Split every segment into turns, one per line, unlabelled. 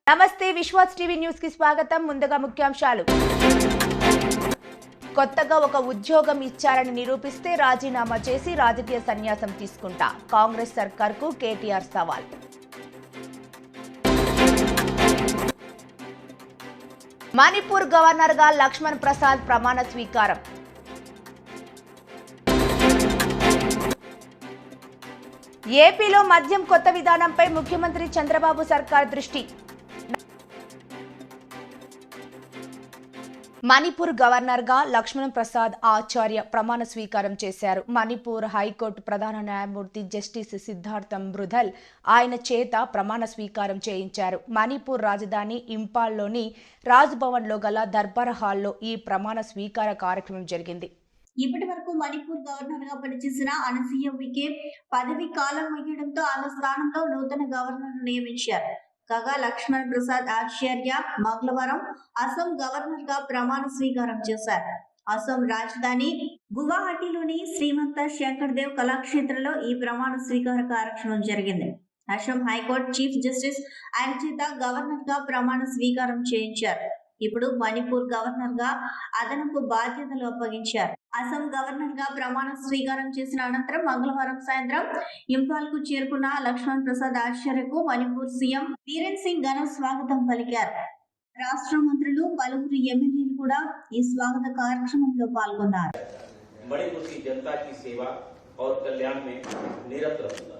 నమస్తే Vishwas TV news కి స్వాగతం. ముందుగా ముఖ్యాంశాలు. కొత్తగా ఒక ఉద్యోగం ఇచ్చారని నిరూపిస్తే రాజీనామా చేసి రాజకీయ సన్యాసం తీసుకుంటా. కాంగ్రెస్ సర్కార్కు కేటీఆర్ సవాల్. మణిపూర్ గవర్నర్గా లక్ష్మణ్ ప్రసాద్ ప్రమాణ స్వీకారం. ఏపీలో మద్యం కొత్త విధానంపై ముఖ్యమంత్రి చంద్రబాబు సర్కార్ దృష్టి. మణిపూర్ గవర్నర్గా లక్ష్మణ్ ప్రసాద్ ఆచార్య ప్రమాణ స్వీకారం చేశారు. మణిపూర్ హైకోర్టు ప్రధాన న్యాయమూర్తి జస్టిస్ సిద్ధార్థం మృధల్ ఆయన చేత ప్రమాణ స్వీకారం చేయించారు. మణిపూర్ రాజధాని ఇంపాల్లోని రాజ్భవన్లో గల దర్బార్ హాల్లో ఈ ప్రమాణ స్వీకార కార్యక్రమం జరిగింది.
ఇప్పటి వరకు మణిపూర్ గవర్నర్ గా పనిచేసిన అనసూయ ఉయికే పదవి కాలం ముగియడంతో ఆమె స్థానంలో నూతన గవర్నర్ నియమించారు. కాగా లక్ష్మణ్ ప్రసాద్ ఆచార్య మంగళవారం అస్సాం గవర్నర్ గా ప్రమాణ స్వీకారం చేశారు. అస్సాం రాజధాని గువాహటిలోని శ్రీమంత శంకర్ దేవ్ కళాక్షేత్రంలో ఈ ప్రమాణ స్వీకార కార్యక్రమం జరిగింది. అస్సాం హైకోర్టు చీఫ్ జస్టిస్ ఆయన చేత గవర్నర్ గా ప్రమాణ స్వీకారం చేయించారు. ఇప్పుడు మణిపూర్ గవర్నర్ గా అదనపు బాధ్యతలు అప్పగించారు. అస్సాం గవర్నర్ గా ప్రమాణ స్వీకారం చేసిన అనంతరం మంగళవారం సాయంత్రం ఇంపాల్ కు చేరుకున్న లక్ష్మణ్ ప్రసాద్ ఆచార్యకు మణిపూర్ సీఎం బీరేన్ సింగ్ ఘన స్వాగతం పలికారు. రాష్ట్ర మంత్రులు పలువురు ఎమ్మెల్యేలు కూడా ఈ స్వాగత కార్యక్రమంలో పాల్గొన్నారు.
मणिपुर की जनता की सेवा और कल्याण में निरत रहूंगा।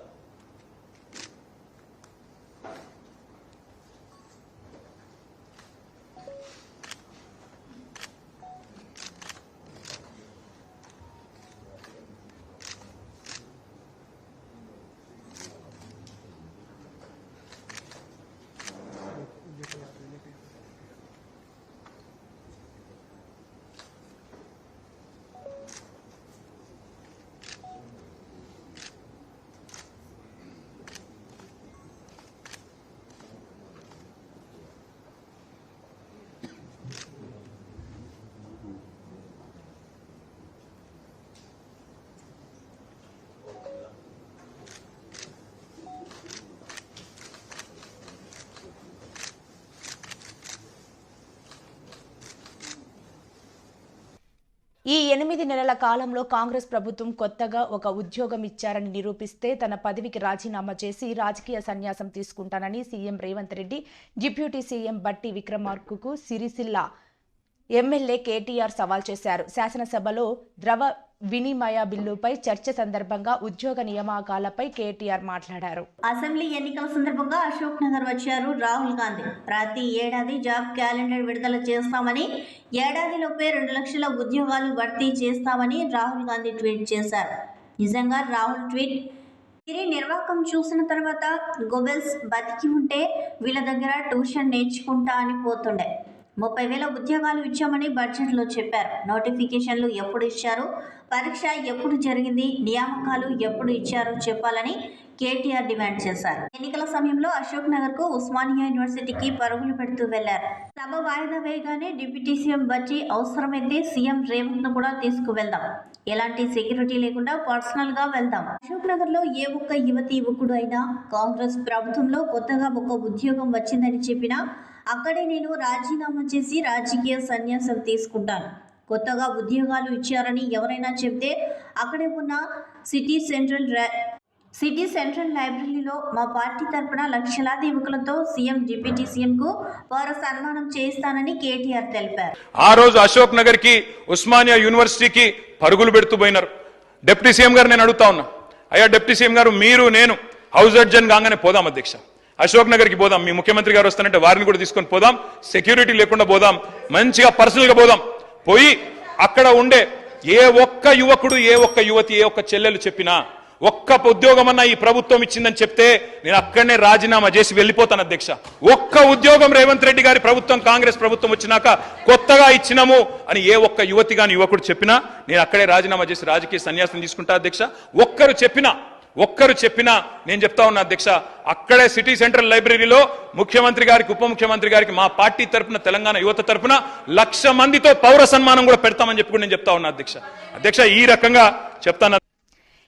ఈ 8 నెలల కాలంలో కాంగ్రెస్ ప్రభుత్వం కొత్తగా ఒక ఉద్యోగం ఇచ్చారని నిరూపిస్తే తన పదవికి రాజీనామా చేసి రాజకీయ సన్యాసం తీసుకుంటానని CM Revanth Reddy deputy CM బట్టి విక్రమార్కకు సిరిసిల్ల ఎమ్మెల్యే కేటీఆర్ సవాల్ చేశారు. శాసనసభలో ద్రవ వినిమయ బిల్లుపై చర్చ సందర్భంగా ఉద్యోగ నియామకాలపై కేటీఆర్ మాట్లాడారు.
అసెంబ్లీ ఎన్నికల సందర్భంగా అశోక్ నగర్ వచ్చారు రాహుల్ గాంధీ. ప్రతి ఏడాది జాబ్ క్యాలెండర్ విడుదల చేస్తామని, ఏడాదిలోపే 2 లక్షల ఉద్యోగాలు భర్తీ చేస్తామని రాహుల్ గాంధీ ట్వీట్ చేశారు. నిజంగా రాహుల్ ట్వీట్ నిర్వాహకం చూసిన తర్వాత గోబెల్స్ బతికి ఉంటే వీళ్ళ దగ్గర ట్యూషన్ నేర్చుకుంటా అని పోతుండే. 30,000 ఉద్యోగాలు ఇచ్చామని బడ్జెట్లో చెప్పారు. నోటిఫికేషన్లు ఎప్పుడు ఇచ్చారు, పరీక్ష ఎప్పుడు జరిగింది, నియామకాలు ఎప్పుడు ఇచ్చారో చెప్పాలని కేటీఆర్ డిమాండ్ చేశారు. ఎన్నికల సమయంలో అశోక్ నగర్ కు ఉస్మానియా యూనివర్సిటీకి పరుగులు పెడుతూ వెళ్లారు. సభ వాయిదా వేయగానే డిప్యూటీ సీఎం బట్టి అవసరమైతే సీఎం రేవంత్ ను కూడా తీసుకువెళ్దాం, ఎలాంటి సెక్యూరిటీ లేకుండా పర్సనల్ గా వెళ్దాం. అశోక్ నగర్ లో ఏ ఒక్క యువకుడు అయినా కాంగ్రెస్ ప్రభుత్వంలో కొత్తగా ఒక ఉద్యోగం వచ్చిందని చెప్పినా అక్కడే నేను రాజీనామా చేసి రాజకీయ సన్యాసం తీసుకుంటాను. కొత్తగా ఉద్యోగాలు ఇచ్చారని ఎవరైనా చెప్తే అక్కడే ఉన్న సిటీ సెంట్రల్ లైబ్రరీలో మా పార్టీ తరఫున లక్షలాది యువకులతో సీఎం డిప్యూటీ సీఎం కు పౌర సన్మానం చేస్తానని కేటీఆర్ తెలిపారు.
ఆ రోజు అశోక్ నగర్ కి ఉస్మానియా యూనివర్సిటీకి పరుగులు పెడుతూ పోయినారు. డిప్యూటీ సీఎం గారు నేను అడుగుతా ఉన్నా, అయ్యా డిప్యూటీ సీఎం గారు మీరు నేను హౌస్ అడ్జన్ కాగానే పోదాం అధ్యక్ష, అశోక్ నగర్కి పోదాం, మీ ముఖ్యమంత్రి గారు వస్తానంటే వారిని కూడా తీసుకొని పోదాం, సెక్యూరిటీ లేకుండా పోదాం, మంచిగా పర్సనల్ గా పోదాం, పోయి అక్కడ ఉండే ఏ ఒక్క యువకుడు ఏ ఒక్క యువతి ఏ ఒక్క చెల్లెలు చెప్పినా ఒక్క ఉద్యోగం అన్నా ఈ ప్రభుత్వం ఇచ్చిందని చెప్తే నేను అక్కడనే రాజీనామా చేసి వెళ్ళిపోతాను అధ్యక్ష. ఒక్క ఉద్యోగం రేవంత్ రెడ్డి గారి ప్రభుత్వం కాంగ్రెస్ ప్రభుత్వం వచ్చినాక కొత్తగా ఇచ్చినాము అని ఏ ఒక్క యువతి గాని యువకుడు చెప్పినా నేను అక్కడే రాజీనామా చేసి రాజకీయ సన్యాసం తీసుకుంటా అధ్యక్ష. ఒక్కరు చెప్పినా నేను చెప్తా ఉన్నా అధ్యక్ష, అక్కడే సిటీ సెంట్రల్ లైబ్రరీలో ముఖ్యమంత్రి గారికి ఉప ముఖ్యమంత్రి గారికి మా పార్టీ తరఫున తెలంగాణ యువత తరఫున 1,00,000 మందితో పౌర సన్మానం కూడా పెడతామని చెప్పి నేను చెప్తా ఉన్నా అధ్యక్ష. ఈ రకంగా చెప్తాను.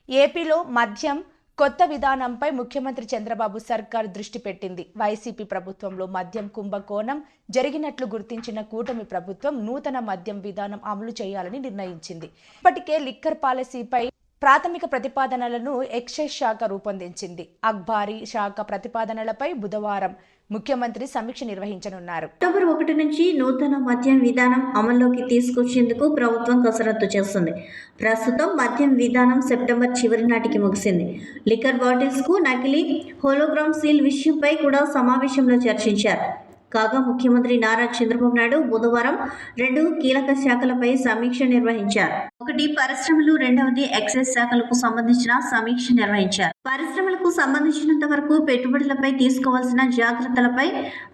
ఏపీలో మద్యం కొత్త విధానంపై ముఖ్యమంత్రి చంద్రబాబు సర్కార్ దృష్టి పెట్టింది. వైసీపీ ప్రభుత్వంలో మద్యం కుంభకోణం జరిగినట్లు గుర్తించిన కూటమి ప్రభుత్వం నూతన మద్యం విధానం అమలు చేయాలని నిర్ణయించింది. ఇప్పటికే లిక్కర్ పాలసీపై ప్రాథమిక ప్రతిపాదనలను ఎక్సైజ్ శాఖ రూపొందించింది. అబ్కారీ శాఖ ప్రతిపాదనలపై బుధవారం ముఖ్యమంత్రి సమీక్ష నిర్వహించనున్నారు.
అక్టోబర్ 1 నుంచి నూతన మద్యం విధానం అమల్లోకి తీసుకొచ్చేందుకు ప్రభుత్వం కసరత్తు చేస్తుంది. ప్రస్తుతం మద్యం విధానం సెప్టెంబర్ చివరి నాటికి ముగిసింది. లిక్కర్ బాటిల్స్ కు నకిలీ హోలోగ్రామ్ సీల్ విషయంపై కూడా సమావేశంలో చర్చించారు. కాగా ముఖ్యమంత్రి నారా చంద్రబాబు నాయుడు బుధవారం 2 కీలక శాఖలపై సమీక్ష నిర్వహించారు. ఒకటి పరిశ్రమలు, రెండవది ఎక్సైజ్ శాఖలకు సంబంధించిన సమీక్ష నిర్వహించారు. పరిశ్రమలకు సంబంధించినంత వరకు పెట్టుబడులపై తీసుకోవాల్సిన జాగ్రత్తలపై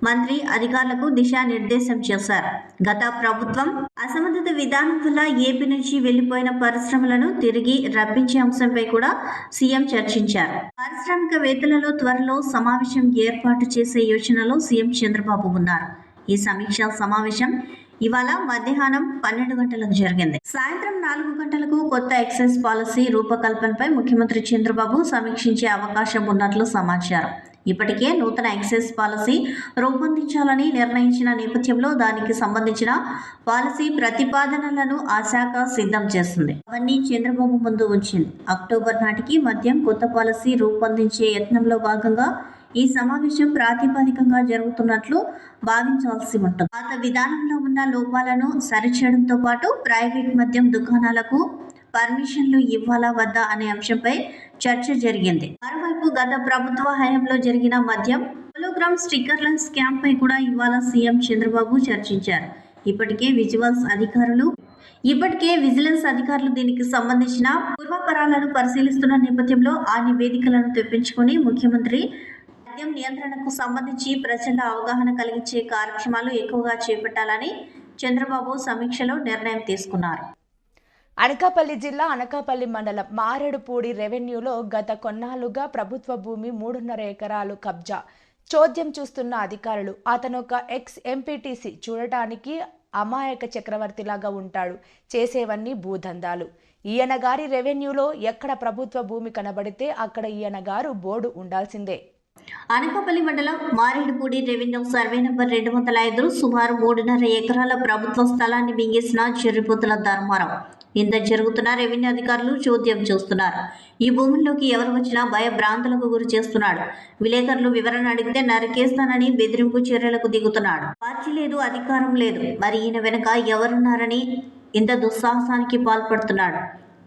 మంత్రి అధికారులకు దిశానిర్దేశం చేశారు. గత ప్రభుత్వం అసమర్థత విధానం వల్ల ఏపీ నుంచి వెళ్లిపోయిన పరిశ్రమలను తిరిగి రప్పించే అంశంపై కూడా సీఎం చర్చించారు. పారిశ్రామికవేత్తలలో త్వరలో సమావేశం ఏర్పాటు చేసే యోచనలో సీఎం చంద్రబాబు ఉన్నారు. ఈ సమీక్షా సమావేశం ఇవాళ మధ్యాహ్నం 12 గంటలకు జరిగింది. సాయంత్రం 4 గంటలకు కొత్త ఎక్సైజ్ పాలసీ రూపకల్పనపై ముఖ్యమంత్రి చంద్రబాబు సమీక్షించే అవకాశం ఉన్నట్లు సమాచారం. ఇప్పటికే నూతన ఎక్సైజ్ పాలసీ రూపొందించాలని నిర్ణయించిన నేపథ్యంలో దానికి సంబంధించిన పాలసీ ప్రతిపాదనలను ఆ శాఖ సిద్ధం చేస్తుంది. అవన్నీ చంద్రబాబు ముందు ఉంచింది. అక్టోబర్ నాటికి మద్యం కొత్త పాలసీ రూపొందించే యత్నంలో భాగంగా ఈ సమావేశం ప్రాతిపదికంగా జరుగుతున్నట్లు భావించాల్సి ఉంటుంది. పాత విధానంలో ఉన్న లోపాలను సరిచేయడంతో పాటు ప్రైవేట్ మద్యం దుకాణాలకు పర్మిషన్లు ఇవ్వాలా వద్దా అనే అంశంపై చర్చ జరిగింది. మరోవైపు గత ప్రభుత్వ హయాంలో జరిగిన మద్యం హోలోగ్రామ్ స్టిక్కర్ల స్కామ్ పై కూడా ఇవాళ సీఎం చంద్రబాబు చర్చించారు. ఇప్పటికే విజిలెన్స్ అధికారులు దీనికి సంబంధించిన పూర్వపరాలను పరిశీలిస్తున్న నేపథ్యంలో ఆ నివేదికలను తెప్పించుకుని ముఖ్యమంత్రి మద్యం నియంత్రణకు సంబంధించి ప్రజల అవగాహన కలిగించే కార్యక్రమాలు ఎక్కువగా చేపట్టాలని చంద్రబాబు సమీక్షలో నిర్ణయం తీసుకున్నారు.
అనకాపల్లి జిల్లా అనకాపల్లి మండలం మారేడుపూడి రెవెన్యూలో గత కొన్నాళ్లుగా ప్రభుత్వ భూమి 3.5 ఎకరాలు కబ్జా చోద్యం చూస్తున్న అధికారులు. అతనొక ఎక్స్ ఎంపీటీసీ, చూడటానికి అమాయక చక్రవర్తిలాగా ఉంటాడు. చేసేవన్నీ భూదందాలు. ఈయన గారి రెవెన్యూలో ఎక్కడ ప్రభుత్వ భూమి కనబడితే అక్కడ ఈయన గారు బోర్డు ఉండాల్సిందే.
అనకాపల్లి మండలం మారేడుపూడి రెవెన్యూ సర్వే నంబర్ 205 సుమారు 3.5 ఎకరాల ప్రభుత్వ స్థలాన్ని మింగేసిన చెర్రిపోతుల ధర్మారావు. ఇంత జరుగుతున్న రెవెన్యూ అధికారులు చోద్యం చూస్తున్నారు. ఈ భూముల్లోకి ఎవరు వచ్చినా భయభ్రాంతులకు గురి చేస్తున్నాడు. విలేకరులు వివరణ అడిగితే నరికేస్తానని బెదిరింపు చర్యలకు దిగుతున్నాడు. పార్టీ లేదు, అధికారం లేదు, మరి ఈయన వెనుక ఎవరున్నారని ఇంత దుస్సాహసానికి పాల్పడుతున్నాడు.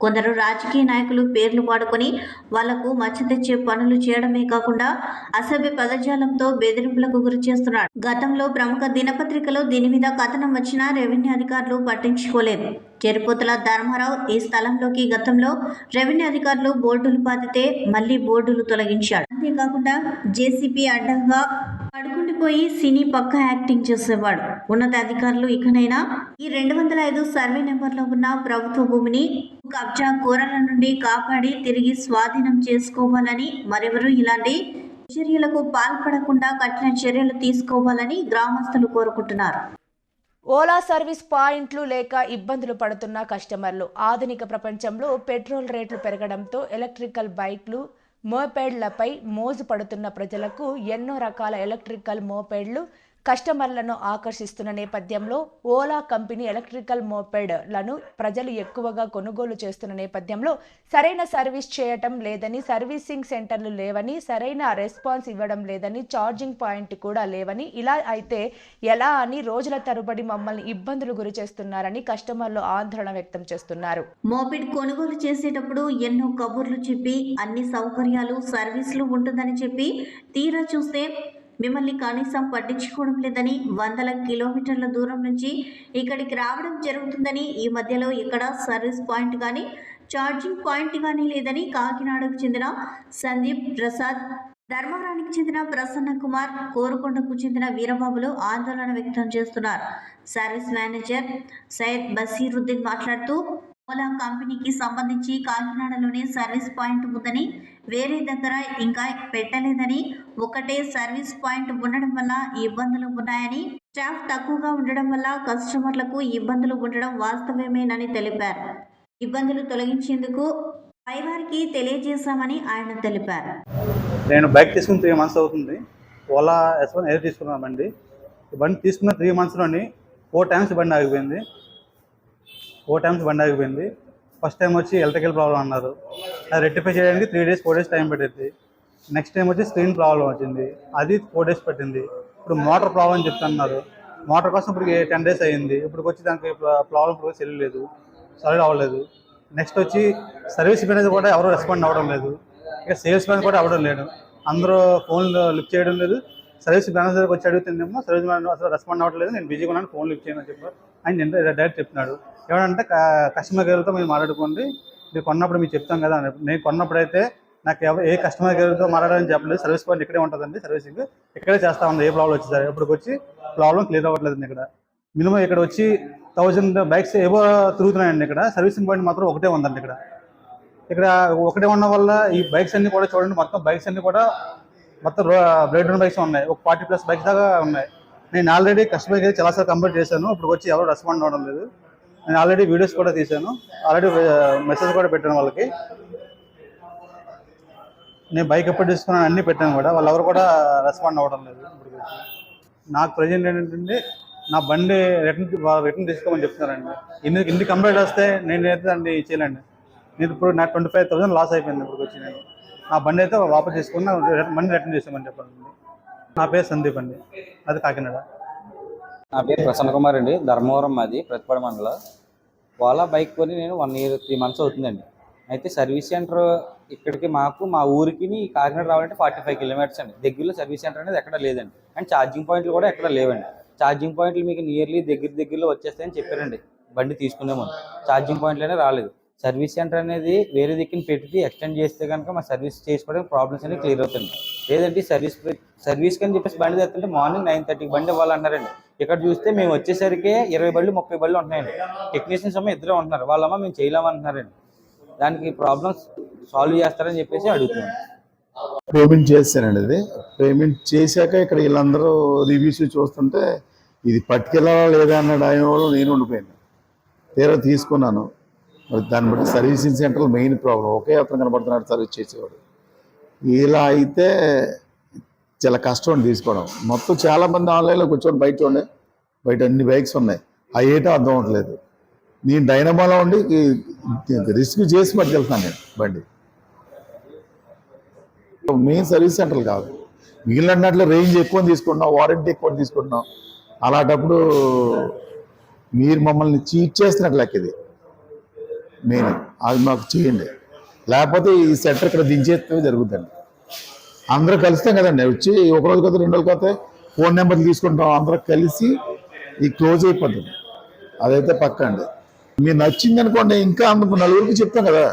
కొందరు రాజకీయ నాయకులు పేర్లు పాడుకొని వాళ్లకు మచ్చ తెచ్చే పనులు చేయడమే కాకుండా అసభ్య పదజాలంతో బెదిరింపులకు గురి చేస్తున్నాడు. గతంలో ప్రముఖ దినపత్రికలో దీని మీద కథనం వచ్చినా రెవెన్యూ అధికారులు పట్టించుకోలేదు. చెరుపోతుల ధర్మారావు ఈ స్థలంలోకి గతంలో రెవెన్యూ అధికారులు బోర్డులు పాతితే మళ్లీ బోర్డులు తొలగించాడు. అంతేకాకుండా జేసీబీ అడ్డంగా పడుకుండిపోయి సినీ పక్క యాక్టింగ్ చేసేవాడు. ఉన్నతాధికారులు ఇకనైనా ఈ 205 సర్వే నెంబర్లో ఉన్న ప్రభుత్వ భూమిని కబ్జా కోరల నుండి కాపాడి తిరిగి స్వాధీనం చేసుకోవాలని, మరెవరూ ఇలాంటి చర్యలకు పాల్పడకుండా కఠిన చర్యలు తీసుకోవాలని గ్రామస్తులు కోరుకుంటున్నారు.
ఓలా సర్వీస్ పాయింట్లు లేక ఇబ్బందులు పడుతున్న కస్టమర్లు. ఆధునిక ప్రపంచంలో పెట్రోల్ రేట్లు పెరగడంతో ఎలక్ట్రికల్ బైక్లు, మోపెడ్లపై మోజు పడుతున్న ప్రజలకు ఎన్నో రకాల ఎలక్ట్రికల్ మోపెడ్లు కస్టమర్లను ఆకర్షిస్తున్న నేపథ్యంలో ఓలా కంపెనీ ఎలక్ట్రికల్ మోపెడ్లను ప్రజలు ఎక్కువగా కొనుగోలు చేస్తున్న నేపథ్యంలో సరైన సర్వీస్ చేయటం లేదని, సర్వీసింగ్ సెంటర్లు లేవని, సరైన రెస్పాన్స్ ఇవ్వడం లేదని, ఛార్జింగ్ పాయింట్ కూడా లేవని, ఇలా అయితే ఎలా అని రోజుల తరబడి మమ్మల్ని ఇబ్బందులు గురి చేస్తున్నారని కస్టమర్లు ఆందోళన వ్యక్తం చేస్తున్నారు.
మోపెడ్ కొనుగోలు చేసేటప్పుడు ఎన్నో కబుర్లు చెప్పి అన్ని సౌకర్యాలు సర్వీసులు ఉంటుందని చెప్పి తీరా చూస్తే మిమ్మల్ని కనీసం పట్టించుకోవడం లేదని, వందల కిలోమీటర్ల దూరం నుంచి ఇక్కడికి రావడం జరుగుతుందని, ఈ మధ్యలో ఇక్కడ సర్వీస్ పాయింట్ కానీ ఛార్జింగ్ పాయింట్ కానీ లేదని కాకినాడకు చెందిన సందీప్ ప్రసాద్, ధర్మవరానికి చెందిన ప్రసన్న కుమార్, కోరుకొండకు చెందిన వీరబాబులు ఆందోళన వ్యక్తం చేస్తున్నారు. సర్వీస్ మేనేజర్ సయ్యద్ బసీరుద్దీన్ మాట్లాడుతూ ఓలా కంపెనీకి సంబంధించి కాకినాడలోనే సర్వీస్ పాయింట్ ఉందని, వేరే దగ్గర ఇంకా పెట్టలేదని, ఒకటే సర్వీస్ పాయింట్ ఉండడం వల్ల ఇబ్బందులు ఉన్నాయని, స్టాఫ్ తక్కువగా ఉండడం వల్ల కస్టమర్లకు ఇబ్బందులు ఉండడం వాస్తవమేనని తెలిపారు. ఇబ్బందులు తొలగించేందుకు పైవారికి తెలియజేశామని ఆయన తెలిపారు.
నేను బైక్ తీసుకుని 3 months అవుతుంది. ఓలా S1 ఎయిర్ తీసుకున్నామండి. ఈ బండి తీసుకున్న 3 monthsలోని 4 times బండి ఆగిపోయింది. 4 times బండి ఆగిపోయింది. ఫస్ట్ టైం వచ్చి ఎలక్ట్రికల్ ప్రాబ్లం అన్నారు. అది రెక్టిఫై చేయడానికి 3 days 4 days టైం పట్టింది. నెక్స్ట్ టైం వచ్చి స్క్రీన్ ప్రాబ్లం వచ్చింది, అది 4 days పట్టింది. ఇప్పుడు మోటార్ ప్రాబ్లం చెప్తున్నారు. మోటార్ కోసం ఇప్పుడు 10 days అయ్యింది. ఇప్పుడు వచ్చి దానికి ప్రాబ్లం ఇప్పుడు తెలియలేదు, సాల్వ్ అవ్వలేదు. నెక్స్ట్ వచ్చి సర్వీస్ మేనేజర్ కూడా ఎవరు రెస్పాండ్ అవ్వడం లేదు. ఇక సేల్స్ మ్యాన్ కూడా అవ్వడం లేదు. అందరూ ఫోన్లు లిఫ్ట్ చేయడం లేదు. సర్వీస్ మేనేజర్కి వచ్చి అడుగుతుందేమో సర్వీస్ మేనేజర్ అసలు రెస్పాండ్ అవ్వట్లేదు, నేను బిజీగా ఉన్నాను, ఫోన్ లిఫ్ట్ చేయని చెప్పారు. ఆయన డైరెక్ట్ చెప్తున్నాడు. ఏమంటే కస్టమర్ కేర్తో మీరు మాట్లాడుకోండి, మీరు కొన్నప్పుడు మీకు చెప్తాం కదా అని. నేను కొన్నప్పుడైతే నాకు ఏ కస్టమర్ కేర్తో మాట్లాడాలని చెప్పలేదు. సర్వీస్ పాయింట్ ఇక్కడే ఉంటుందండి, సర్వీసింగ్ ఇక్కడే చేస్తా ఉంది. ఏ ప్రాబ్లం వచ్చేసరి ఇప్పటికి వచ్చి ప్రాబ్లం క్లియర్ అవ్వట్లేదు. ఇక్కడ మినిమం ఇక్కడ వచ్చి 1000 bikes ఏవో తిరుగుతున్నాయండి. ఇక్కడ సర్వీసింగ్ పాయింట్ మాత్రం ఒకటే ఉందండి. ఇక్కడ ఒకటే ఉండడం వల్ల ఈ బైక్స్ అన్ని కూడా చూడండి, మొత్తం బైక్స్ అన్ని కూడా మొత్తం బ్రేక్ డౌన్ బైక్స్ ఉన్నాయి. ఒక 40+ bikes దాకా ఉన్నాయి. నేను ఆల్రెడీ కస్టమర్ కేర్ చాలాసార్లు కంప్లీట్ చేశాను. ఇప్పుడు వచ్చి ఎవరు రెస్పాండ్ అవ్వడం లేదు. నేను ఆల్రెడీ వీడియోస్ కూడా తీశాను, ఆల్రెడీ మెసేజ్ కూడా పెట్టాను వాళ్ళకి. నేను బైక్ ఎప్పుడు తీసుకున్నాను అన్నీ పెట్టాను కూడా, వాళ్ళు ఎవరు కూడా రెస్పాండ్ అవ్వడం లేదు. ఇప్పుడు నాకు ప్రజెంట్ ఏంటంటే నా బండి రిటర్న్ తీసుకోమని చెప్తున్నారండి. ఇన్ని కంప్లైంట్ వస్తే నేనైతే దాన్ని చేయలేండి. నేను ఇప్పుడు నాకు 25,000 లాస్ అయిపోయింది. ఇప్పుడు వచ్చి నేను నా బండి అయితే వాపస్ తీసుకున్నా, బండి రిటర్న్ చేసామని చెప్పండి. నా పేరు సందీప్ అండి, అది కాకినాడ.
నా పేరు ప్రసన్న కుమార్ అండి, ధర్మవరం మాది, ప్రతిపాడు మండలం. ఓలా బైక్ కొని నేను 1 year 3 months అవుతుందండి. అయితే సర్వీస్ సెంటర్ ఇక్కడికి మా ఊరికి కాకినాడ రావాలంటే 45 kilometers అండి. దగ్గరలో సర్వీస్ సెంటర్ అనేది ఎక్కడ లేదండి. అండ్ ఛార్జింగ్ పాయింట్లు కూడా ఎక్కడ లేవండి. ఛార్జింగ్ పాయింట్లు మీకు నియర్లీ దగ్గరలో వచ్చేస్తాయని చెప్పారండి బండి తీసుకునే ముందు. ఛార్జింగ్ పాయింట్లోనే రాలేదు. సర్వీస్ సెంటర్ అనేది వేరే దిక్కుని పెట్టి ఎక్స్టెండ్ చేస్తే కనుక మా సర్వీస్ చేసుకోవడానికి ప్రాబ్లమ్స్ అనేవి క్లియర్ అవుతుంది. లేదంటే సర్వీస్ అని చెప్పేసి బండి తెస్తుంటే మార్నింగ్ 9:30కి బండి ఇవ్వాలన్నారండి. ఇక్కడ చూస్తే మేము వచ్చేసరికి 20 బళ్ళు 30 బళ్ళు ఉంటున్నాయండి. టెక్నీషియన్స్ అమ్మ ఇద్దరే ఉంటున్నారు. వాళ్ళమ్మ మేము చేయలేమంటున్నారండి. దానికి ప్రాబ్లమ్స్ సాల్వ్ చేస్తారని చెప్పేసి అడుగుతున్నాం.
పేమెంట్ చేశానండి. అది పేమెంట్ చేశాక ఇక్కడ వీళ్ళందరూ రివ్యూస్ చూస్తుంటే ఇది పట్టుకెళ్ళాలా లేదా అన్న టైంలో నేను ఉండిపోయాను. తీరా తీసుకున్నాను. మరి దాన్ని బట్టి సర్వీసింగ్ సెంటర్లో మెయిన్ ప్రాబ్లం, ఒకే అతను కనబడుతున్నాడు సర్వీస్ చేసేవాడు. ఇలా అయితే చాలా కష్టం తీసుకోవడం. మొత్తం చాలామంది ఆన్లైన్లో కూర్చొని బయట అన్ని బైక్స్ ఉన్నాయి, అవి ఏంటో అర్థం అవ్వట్లేదు. నేను డైనమాలో ఉండి రిస్క్ చేసి పట్టుకెళ్తాను నేను బండి. మెయిన్ సర్వీస్ సెంటర్ కాదు, మిగిలినట్లు రేంజ్ ఎక్కువ తీసుకుంటున్నాం, వారంటీ ఎక్కువ తీసుకుంటున్నాం. అలాంటప్పుడు మీరు మమ్మల్ని చీట్ చేస్తున్నట్టు లెక్క. ఇది మెయిన్, అది మాకు చేయండి. లేకపోతే ఈ సెంటర్ ఇక్కడ దించేస్తే జరుగుతుంది. అందరూ కలుస్తాం కదండి, వచ్చి ఒక రోజు కదా 2 రోజులు కదా ఫోన్ నెంబర్లు తీసుకుంటాం, అందరూ కలిసి ఈ క్లోజ్ అయిపోతుంది. అదైతే పక్కా అండి. మీరు నచ్చింది అనుకోండి, ఇంకా అందుకు నలుగురికి చెప్తాం కదా.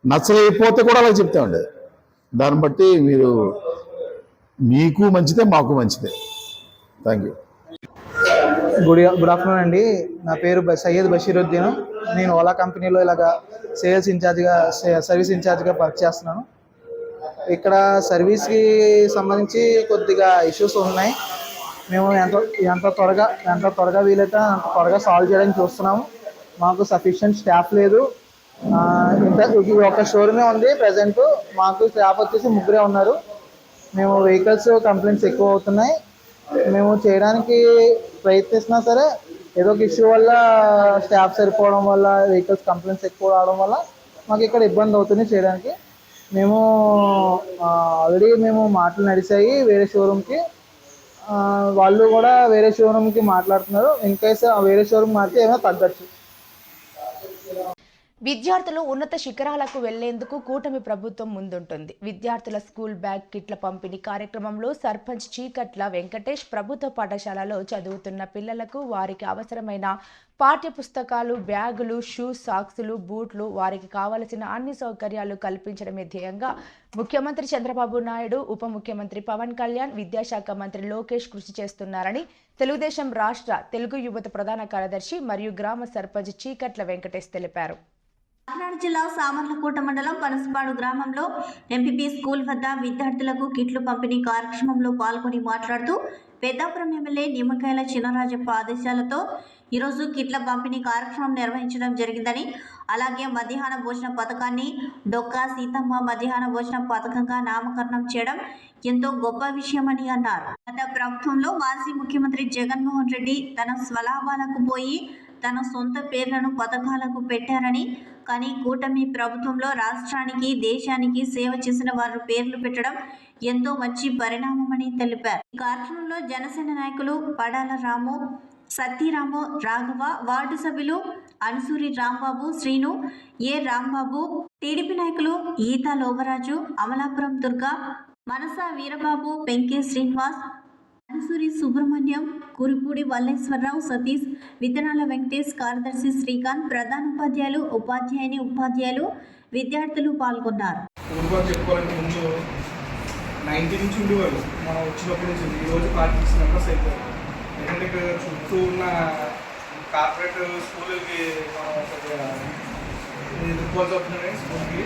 నచ్చలేకపోతే కూడా అలా చెప్తామండి. దాన్ని బట్టి మీకు మంచిదే, మాకు మంచిదే. Thank you.
గుడ్ ఆఫ్టర్నూన్ అండి. నా పేరు సయ్యద్ బషీరుద్దీన్. నేను ఓలా కంపెనీలో ఇలాగా సర్వీస్ ఇన్ఛార్జ్గా వర్క్ చేస్తున్నాను. ఇక్కడ సర్వీస్కి సంబంధించి కొద్దిగా ఇష్యూస్ ఉన్నాయి. మేము ఎంత త్వరగా వీలైతే అంత త్వరగా సాల్వ్ చేయడానికి చూస్తున్నాము. మాకు సఫిషియెంట్ స్టాఫ్ లేదు. ఒక షోరూమే ఉంది ప్రజెంట్. మాకు స్టాఫ్ వచ్చేసి 3 ఉన్నారు. మేము వెహికల్స్ కంప్లైంట్స్ ఎక్కువ అవుతున్నాయి. మేము చేయడానికి ప్రయత్నిస్తున్నా సరే ఏదో ఒక ఇష్యూ వల్ల స్టాఫ్ సరిపోవడం వల్ల వెహికల్స్ కంప్లైంట్స్ ఎక్కువ రావడం వల్ల మాకు ఇక్కడ ఇబ్బంది అవుతుంది చేయడానికి. మేము ఆల్రెడీ మాటలు నడిచాయి వేరే షోరూమ్కి. వాళ్ళు కూడా వేరే షోరూమ్కి మాట్లాడుతున్నారు. ఇన్ కేసు వేరే షోరూమ్ మారితే ఏమైనా తగ్గచ్చు.
విద్యార్థులు ఉన్నత శిఖరాలకు వెళ్లేందుకు కూటమి ప్రభుత్వం ముందుంటుంది. విద్యార్థుల స్కూల్ బ్యాగ్ కిట్ల పంపిణీ కార్యక్రమంలో సర్పంచ్ చీకట్ల వెంకటేష్ ప్రభుత్వ పాఠశాలలో చదువుతున్న పిల్లలకు వారికి అవసరమైన పాఠ్య పుస్తకాలు, బ్యాగులు, షూస్, సాక్సులు, బూట్లు, వారికి కావలసిన అన్ని సౌకర్యాలు కల్పించడమే ధ్యేయంగా ముఖ్యమంత్రి చంద్రబాబు నాయుడు, ఉప ముఖ్యమంత్రి పవన్ కళ్యాణ్, విద్యాశాఖ మంత్రి లోకేష్ కృషి చేస్తున్నారని తెలుగుదేశం రాష్ట్ర తెలుగు యువత ప్రధాన కార్యదర్శి మరియు గ్రామ సర్పంచ్ చీకట్ల వెంకటేష్ తెలిపారు.
కాకినాడ జిల్లా సామర్లకోట మండలం పనసపాడు గ్రామంలో ఎంపీపీ స్కూల్ వద్ద విద్యార్థులకు కిట్లు పంపిణీ కార్యక్రమంలో పాల్గొని మాట్లాడుతూ పెద్దాపురం ఎమ్మెల్యే నిమ్మకాయల చినరాజప్ప ఆదేశాలతో ఈరోజు కిట్ల పంపిణీ కార్యక్రమం నిర్వహించడం జరిగిందని, అలాగే మధ్యాహ్న భోజన పథకాన్ని డొక్కా సీతమ్మ మధ్యాహ్న భోజన పథకంగా నామకరణం చేయడం ఎంతో గొప్ప విషయమని అన్నారు. గత ప్రభుత్వంలో మాజీ ముఖ్యమంత్రి జగన్మోహన్ రెడ్డి తన స్వలాభాలకు పోయి తన సొంత పేర్లను పథకాలకు పెట్టారని, కానీ కూటమి ప్రభుత్వంలో రాష్ట్రానికి దేశానికి సేవ చేసిన వారి పేర్లు పెట్టడం ఎంతో మంచి పరిణామమని తెలిపారు. ఈ కార్యక్రమంలో జనసేన నాయకులు పడాల రాము, సత్యరాము, రాఘవ, వార్డు సభ్యులు అన్సూరి రాంబాబు, శ్రీను, ఏ రాంబాబు, టీడీపీ నాయకులు ఈతా లోబరాజు, అమలాపురం దుర్గా, మనస వీరబాబు, పెంకే శ్రీనివాస్, అన్సూరి సుబ్రహ్మణ్యం, కురిపూడి వల్లేశ్వరరావు, సతీష్, విత్తనాల వెంకటేష్, కార్యదర్శి శ్రీకాంత్, ప్రధానోపాధ్యాయులు, ఉపాధ్యాయులు, విద్యార్థులు పాల్గొన్నారు.
90 నుంచి ఉండేవాళ్ళు మనం వచ్చినప్పటి నుంచి. ఈరోజు 46 మెంబర్స్ అయిపోయారు. ఎందుకంటే ఇక్కడ చుట్టూ ఉన్న కార్పొరేట్ స్కూళ్ళకి మనం కొద్దిగా ఎదుర్కోవాల్సి వస్తున్నాయి స్కూల్కి.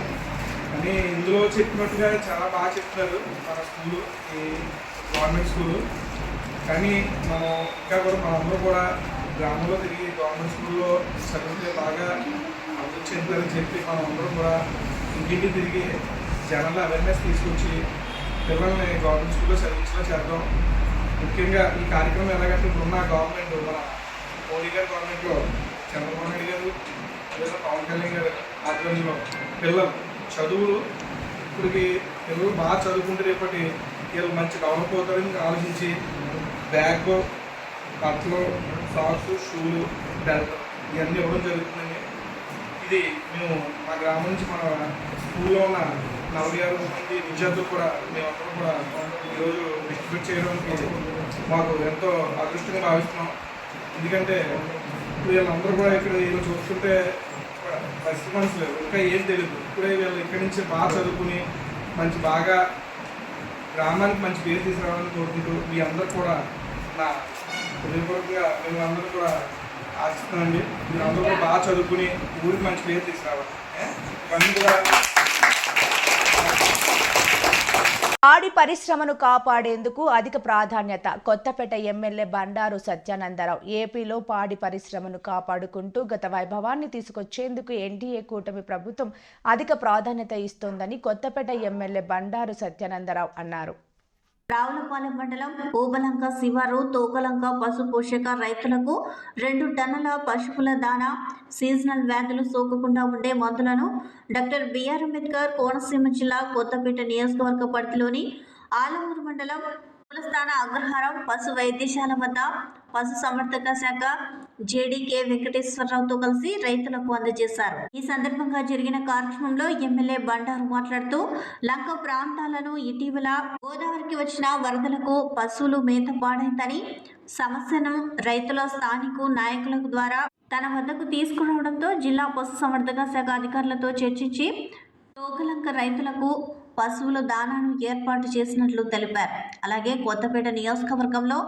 అని ఇందులో చెప్పినట్టుగా చాలా బాగా చెప్తున్నారు మన స్కూలు, ఈ గవర్నమెంట్ స్కూలు. కానీ మనం ఇంకా కూడా మనందరూ కూడా గ్రామంలో తిరిగి గవర్నమెంట్ స్కూల్లో చదివితే బాగా అభివృద్ధి చెందుతారని చెప్పి మనం అందరం కూడా ఇంటింటి తిరిగి జనాల్లో అవేర్నెస్ తీసుకొచ్చి పిల్లల్ని గవర్నమెంట్ స్కూల్లో చదివించేలా చేద్దాం. ముఖ్యంగా ఈ కార్యక్రమం ఎలాగంటే ఇప్పుడున్న గవర్నమెంట్, మన మోడీ గారి గవర్నమెంట్లో చంద్రబాబు నాయుడు గారు, అదే పవన్ కళ్యాణ్ గారు ఆధ్వర్యంలో పిల్లలు చదువులు, ఇప్పటికి పిల్లలు బాగా చదువుకుంటే రేపటి వీళ్ళు మంచి డెవలప్ అవుతారని ఆలోచించి బ్యాగ్, బట్టలు, సాక్స్, షూలు, బెల్ట్ ఇవన్నీ ఇవ్వడం జరుగుతుందండి. ఇది మేము మా గ్రామం నుంచి మన స్కూల్లో ఉన్న 46 మంది విద్యార్థులు కూడా మేమందరం కూడా ఈరోజు డిస్ట్రిబ్యూట్ చేయడానికి మాకు ఎంతో అదృష్టంగా భావిస్తున్నాం. ఎందుకంటే వీళ్ళందరూ కూడా ఇక్కడ వీళ్ళు చూస్తుంటే పరిస్థితి మనుషులు ఇంకా ఏం తెలియదు. ఇప్పుడే వీళ్ళు ఇక్కడి నుంచి బాగా చదువుకుని మంచి బాగా గ్రామానికి మంచి పేరు తీసుకురావాలని కోరుకుంటూ మీ అందరూ కూడా నా హృదయపూర్వకంగా మేమందరూ కూడా ఆశిస్తున్నామండి. మీరందరూ కూడా బాగా చదువుకుని ఊరికి మంచి పేరు తీసుకురావాలి. ఇవన్నీ కూడా
పాడి పరిశ్రమను కాపాడేందుకు అధిక ప్రాధాన్యత. కొత్తపేట ఎమ్మెల్యే బండారు సత్యానందరావు ఏపీలో పాడి పరిశ్రమను కాపాడుకుంటూ గత వైభవాన్ని తీసుకొచ్చేందుకు ఎన్డీఏ కూటమి ప్రభుత్వం అధిక ప్రాధాన్యత ఇస్తోందని కొత్తపేట ఎమ్మెల్యే బండారు సత్యానందరావు అన్నారు.
రావులపాలెం మండలం ఓబలంక శివారు తోకలంక పశు పోషక రైతులకు 2 టన్నుల పశువుల దానా, సీజనల్ వ్యాధులు సోకకుండా ఉండే మందులను డాక్టర్ బిఆర్ అంబేద్కర్ కోనసీమ జిల్లా కొత్తపేట నియోజకవర్గ పరిధిలోని ఆలమూరు మండలం మూలస్థాన అగ్రహారం పశు వైద్యశాల వద్ద పశు సంవర్ధక శాఖ జేడీకే వెంకటేశ్వరరావుతో కలిసి రైతులకు అందజేశారు. ఈ సందర్భంగా జరిగిన కార్యక్రమంలో ఎమ్మెల్యే బండారు మాట్లాడుతూ లంక ప్రాంతాలను ఇటీవల గోదావరికి వచ్చిన వరదలకు పశువులు మేత పాడైందని సమస్యను రైతుల స్థానిక నాయకుల ద్వారా తన వద్దకు తీసుకురావడంతో జిల్లా పశు సంవర్ధక శాఖ అధికారులతో చర్చించి తోకలంక రైతులకు పశువుల దానాను ఏర్పాటు చేసినట్లు తెలిపారు. అలాగే కొత్తపేట నియోజకవర్గంలో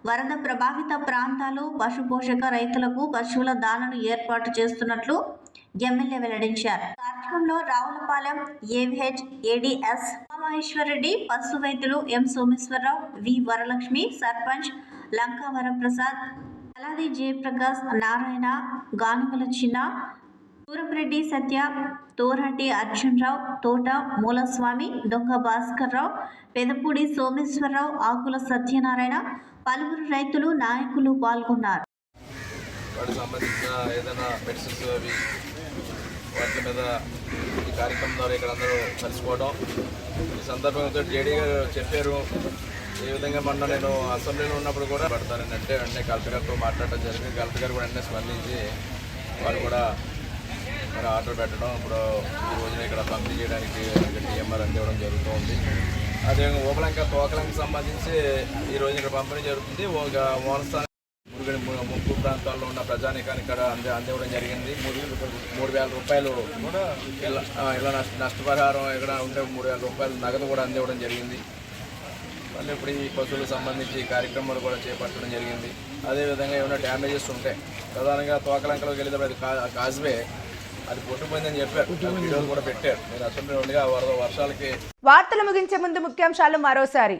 వరద ప్రభావిత ప్రాంతాలు పశు పోషక రైతులకు పశువుల దానాను ఏర్పాటు చేస్తున్నట్లు ఎమ్మెల్యే వెల్లడించారు. కార్యక్రమంలో రావులపాలెం ఏవిహెచ్ ఏడీఎస్ మహేశ్వరరెడ్డి, పశు వైద్యులు ఎం సోమేశ్వరరావు, వి వరలక్ష్మి, సర్పంచ్ లంకా వరప్రసాద్, అలాది జయప్రకాష్, నారాయణ, గానుగల చిన్న, సూరపురెడ్డి సత్య, తోరాటి అర్జున్రావు, తోట మూలస్వామి, దొంగ భాస్కర్రావు, పెదపూడి సోమేశ్వరరావు, ఆకుల సత్యనారాయణ, పలువురు రైతులు నాయకులు పాల్గొన్నారు.
వాటికి సంబంధించిన ఏదైనా మెడిసిన్స్ అవి వాటి మీద ఈ కార్యక్రమం ద్వారా ఇక్కడ అందరూ కలుసుకోవడం. ఈ సందర్భంగా జేడీ గారు చెప్పారు, ఏ విధంగా మొన్న నేను అసెంబ్లీలో ఉన్నప్పుడు కూడా పడతారని అంటే వెంటనే కలెక్టర్ గారితో మాట్లాడటం జరిగింది. కలెక్టర్ గారు కూడా వెంటనే స్పందించి వారు కూడా మరి ఆర్డర్ పెట్టడం, ఇప్పుడు ఈ రోజున ఇక్కడ పంపిణీ చేయడానికి టీఎంఆర్ అందివ్వడం జరుగుతుంది. అదేవిధంగా ఓబలంక తోకలంకి సంబంధించి ఈ రోజు ఇక్కడ పంపిణీ జరుగుతుంది. ఒక మోనస్థానం ముప్పు ప్రాంతాల్లో ఉన్న ప్రజానికానికి ఇక్కడ అందివ్వడం జరిగింది. 3,000 రూపాయలు కూడా ఇలా నష్టపరిహారం ఇక్కడ ఉంటే 3,000 రూపాయలు నగదు కూడా అందివ్వడం జరిగింది. మళ్ళీ ఇప్పుడు ఈ పశువులకు సంబంధించి కార్యక్రమాలు కూడా చేపట్టడం జరిగింది. అదేవిధంగా ఏమైనా డ్యామేజెస్ ఉంటాయి, ప్రధానంగా తోకలంకలోకి వెళ్ళేటప్పుడు అది కాజ్వే అది పొట్టుపోయిందని చెప్పారు, వీడియోలు కూడా పెట్టారు. నేను అసెంబ్లీ ఉండగా వర్షాలకి.
వార్తలు ముగించే ముందు ముఖ్యాంశాలు మరోసారి.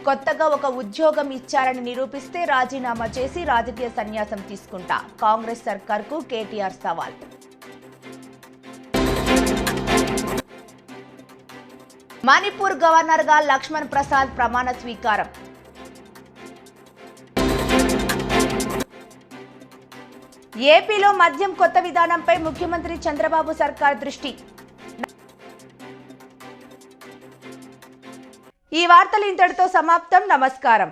కొత్తగా ఒక ఉద్యోగం ఇచ్చారని నిరూపిస్తే రాజీనామా చేసి రాజకీయ సన్యాసం తీసుకుంటా. కాంగ్రెస్ సర్కార్కు కేటీఆర్ సవాల్. మణిపూర్ గవర్నర్గా లక్ష్మణ్ ప్రసాద్ ప్రమాణ స్వీకారం. ఏపీలో మద్యం కొత్త విధానంపై ముఖ్యమంత్రి చంద్రబాబు సర్కార్ దృష్టి. ఈ వార్తలు ఇంతటితో సమాప్తం. నమస్కారం.